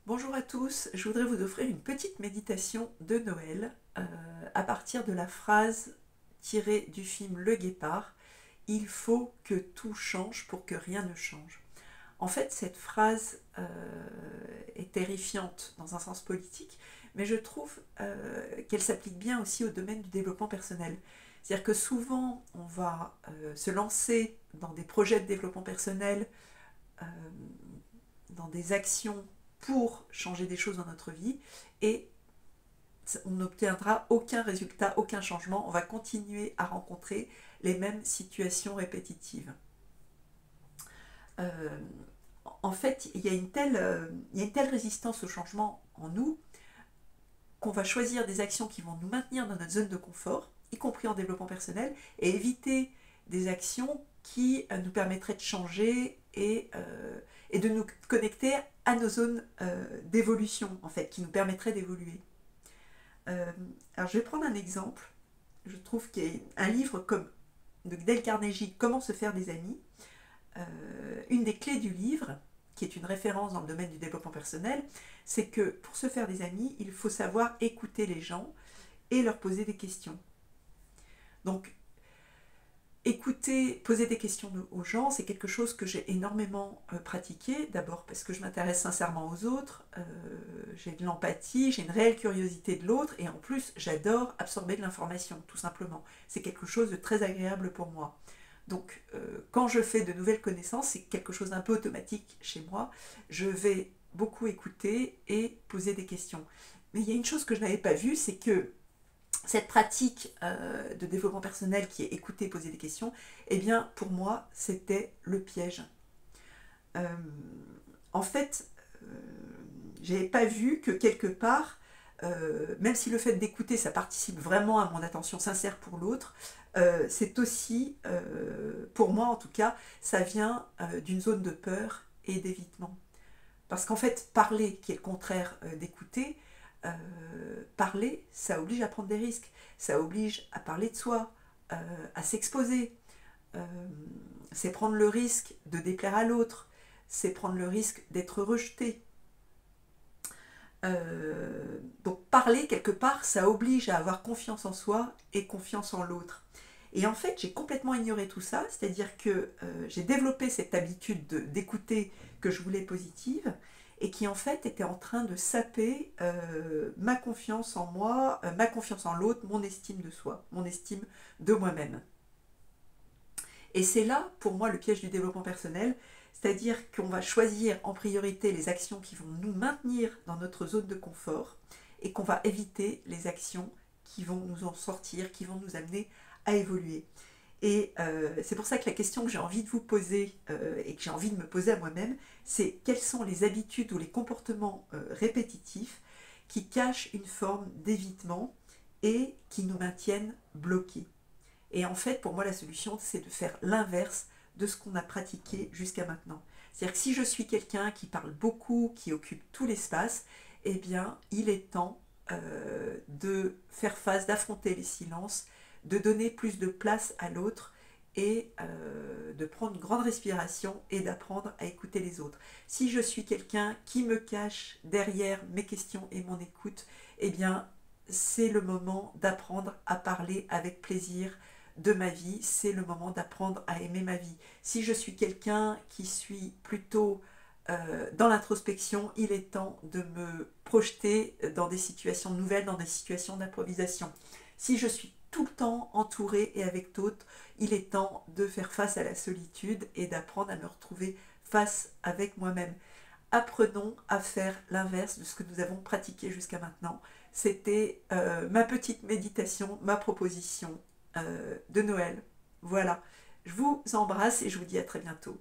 Bonjour à tous, je voudrais vous offrir une petite méditation de Noël à partir de la phrase tirée du film Le Guépard. Il faut que tout change pour que rien ne change. En fait, cette phrase est terrifiante dans un sens politique, mais je trouve qu'elle s'applique bien aussi au domaine du développement personnel. C'est-à-dire que souvent, on va se lancer dans des projets de développement personnel, euh, dans des actions pour changer des choses dans notre vie, et on n'obtiendra aucun résultat, aucun changement. On va continuer à rencontrer les mêmes situations répétitives. Euh, En fait, il y a une telle résistance au changement en nous qu'on va choisir des actions qui vont nous maintenir dans notre zone de confort, y compris en développement personnel, et éviter des actions qui nous permettraient de changer et de nous connecter à nos zones d'évolution, en fait, qui nous permettraient d'évoluer. Alors, je vais prendre un exemple. Je trouve qu'il y a un livre comme de Dale Carnegie, Comment se faire des amis. Une des clés du livre, qui est une référence dans le domaine du développement personnel, c'est que pour se faire des amis, il faut savoir écouter les gens et leur poser des questions. Donc, écouter, poser des questions aux gens, c'est quelque chose que j'ai énormément pratiqué. D'abord parce que je m'intéresse sincèrement aux autres, j'ai de l'empathie, j'ai une réelle curiosité de l'autre, et en plus, j'adore absorber de l'information, tout simplement. C'est quelque chose de très agréable pour moi. Donc, quand je fais de nouvelles connaissances, c'est quelque chose d'un peu automatique chez moi. Je vais beaucoup écouter et poser des questions. Mais il y a une chose que je n'avais pas vue, c'est que cette pratique de développement personnel qui est écouter, poser des questions, eh bien, pour moi, c'était le piège. Euh, En fait, euh, j'avais pas vu que quelque part, même si le fait d'écouter, ça participe vraiment à mon attention sincère pour l'autre, c'est aussi, pour moi en tout cas, ça vient d'une zone de peur et d'évitement. Parce qu'en fait, parler, qui est le contraire d'écouter, parler, ça oblige à prendre des risques, ça oblige à parler de soi, à s'exposer. Euh, c'est prendre le risque de déplaire à l'autre, c'est prendre le risque d'être rejeté. Donc parler, quelque part, ça oblige à avoir confiance en soi et confiance en l'autre. Et en fait, j'ai complètement ignoré tout ça, c'est-à-dire que j'ai développé cette habitude d'écouter que je voulais positive, et qui en fait était en train de saper ma confiance en moi, ma confiance en l'autre, mon estime de soi, mon estime de moi-même. Et c'est là, pour moi, le piège du développement personnel, c'est-à-dire qu'on va choisir en priorité les actions qui vont nous maintenir dans notre zone de confort, et qu'on va éviter les actions qui vont nous en sortir, qui vont nous amener à évoluer. Et c'est pour ça que la question que j'ai envie de vous poser et que j'ai envie de me poser à moi-même, c'est quelles sont les habitudes ou les comportements répétitifs qui cachent une forme d'évitement et qui nous maintiennent bloqués. Et en fait, pour moi, la solution, c'est de faire l'inverse de ce qu'on a pratiqué jusqu'à maintenant. C'est-à-dire que si je suis quelqu'un qui parle beaucoup, qui occupe tout l'espace, eh bien, il est temps de faire face, d'affronter les silences, de donner plus de place à l'autre, et de prendre une grande respiration et d'apprendre à écouter les autres. Si je suis quelqu'un qui me cache derrière mes questions et mon écoute, eh bien, c'est le moment d'apprendre à parler avec plaisir de ma vie, c'est le moment d'apprendre à aimer ma vie. Si je suis quelqu'un qui suis plutôt dans l'introspection, il est temps de me projeter dans des situations nouvelles, dans des situations d'improvisation. Si je suis tout le temps entourée et avec d'autres, il est temps de faire face à la solitude et d'apprendre à me retrouver face avec moi-même. Apprenons à faire l'inverse de ce que nous avons pratiqué jusqu'à maintenant. C'était ma petite méditation, ma proposition de Noël. Voilà, je vous embrasse et je vous dis à très bientôt.